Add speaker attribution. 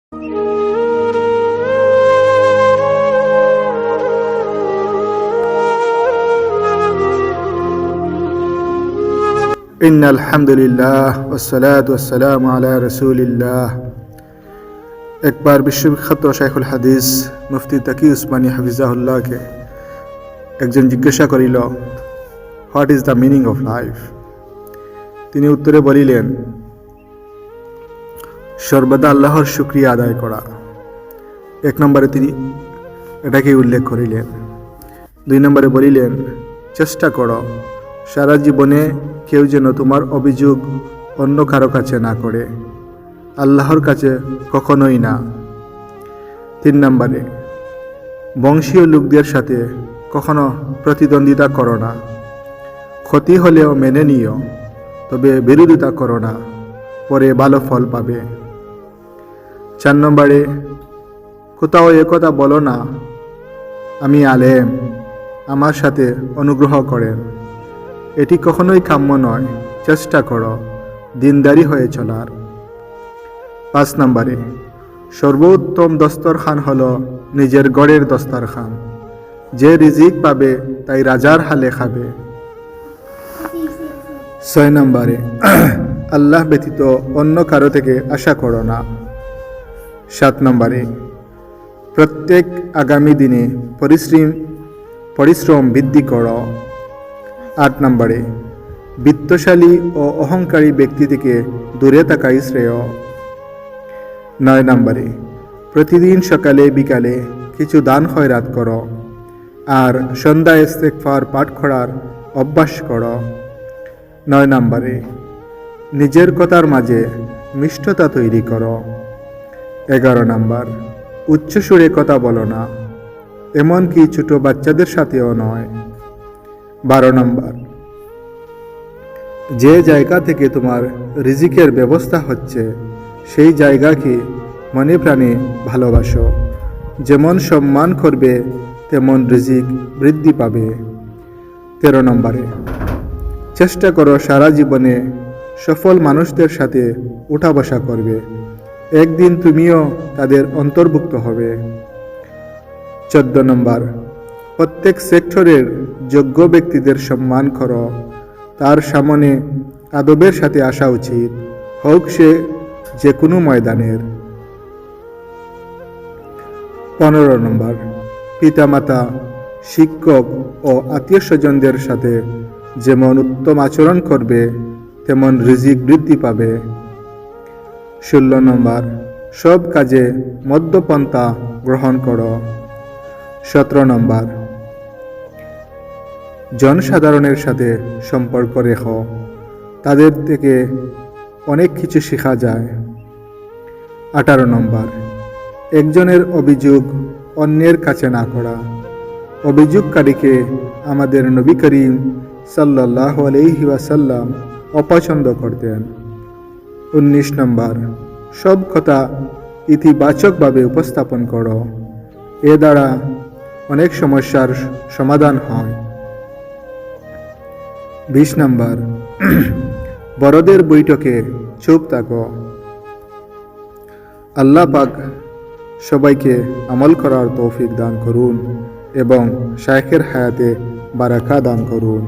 Speaker 1: ইন্নাল হামদুলিল্লাহ ওয়াসসালাতু ওয়াসসালামু আলা রাসূলিল্লাহ। একবার বিশ্ববিখ্যাত শাইখুল হাদিস মুফতি তাকি উসমানী হাফিজাহুল্লাহকে একজন জিজ্ঞাসা করিল, what is the meaning of life? তিনি উত্তরে বলিলেন, সর্বদা আল্লাহর শুকরিয়া আদায় করা। এক নম্বরে তিনি এটাকে উল্লেখ করিলেন। 2 নম্বরে বলিলেন, চেষ্টা করো সারা জীবনে কেউ যেন তোমার অভিযোগ অন্য কারো কাছে না করে, আল্লাহর কাছে কখনোই না। 3 নম্বরে, বংশীয় লোকদের সাথে কখনো প্রতিদ্বন্দ্বিতা করো না, ক্ষতি হলেও মেনে নিও, তবে বিরোধিতা করো না, পরে ভালো ফল পাবে। 4 নম্বরে, কোথাও একথা বলো না, আমি আলেম, আমার সাথে অনুগ্রহ করেন, এটি কখনোই কাম্য নয়, চেষ্টা করো দিনদারি হয়ে চলার। 5 নম্বরে, সর্বোত্তম দস্তরখান হলো নিজের গড়ের দস্তরখান, যে রিজিক পাবে তাই রাজার হালে খাবে। 6 নম্বরে, আল্লাহ ব্যতীত অন্য কারো থেকে আশা করো না। 7 নম্বরে, প্রত্যেক আগামী দিনে পরিশ্রম বৃদ্ধি করো। 8 নম্বরে, বিত্তশালী ও অহংকারী ব্যক্তি থেকে দূরে থাকাই শ্রেয়। 9 নম্বরে, প্রতিদিন সকালে বিকালে কিছু দান খয়রাত করো, আর সন্ধ্যায় ইস্তেগফার পাঠ করার অভ্যাস করো। 9 নম্বরে, নিজের কথার মাঝে মিষ্টতা তৈরি করো। 11 নম্বর, উচ্চ সুরে কথা বলো না, এমনকি ছোট বাচ্চাদের সাথেও নয়। 12 নম্বর, যে জায়গা থেকে তোমার রিজিকের ব্যবস্থা হচ্ছে সেই জায়গাকে মনে প্রাণে ভালোবাসো, যেমন সম্মান করবে তেমন রিজিক বৃদ্ধি পাবে। 13 নম্বরে, চেষ্টা করো সারা জীবনে সফল মানুষদের সাথে উঠা বসা করবে, একদিন তুমিও তাদের অন্তর্ভুক্ত হবে। 14 নম্বর, প্রত্যেক সেক্টরের যোগ্য ব্যক্তিদের সম্মান করো, তার সামনে আদবের সাথে আসা উচিত, হোক সে যে কোনো ময়দানের। 15 নম্বর, পিতামাতা, শিক্ষক ও আত্মীয় স্বজনদের সাথে যেমন উত্তম আচরণ করবে তেমন রিজিক বৃদ্ধি পাবে। 16 নম্বর, সব কাজে মধ্যপন্থা গ্রহণ করো। 17 নম্বর, জনসাধারণের সাথে সম্পর্ক রেখো, তাদের থেকে অনেক কিছু শেখা যায়। 18 নম্বর, একজনের অভিযোগ অন্যের কাছে না করা, অভিযোগকারীকে আমাদের নবী করিম সাল্লাল্লাহু আলাইহি ওয়াসাল্লাম অপছন্দ করতেন। 19 নম্বর, সব কথা ইতিবাচকভাবে উপস্থাপন করো, এ দ্বারা অনেক সমস্যার সমাধান হয়। 20 নম্বর, বড়দের বৈঠকে চুপ থাকো। আল্লাহ পাক সবাইকে আমল করার তৌফিক দান করুন এবং শাইখের হায়াতে বারাকা দান করুন।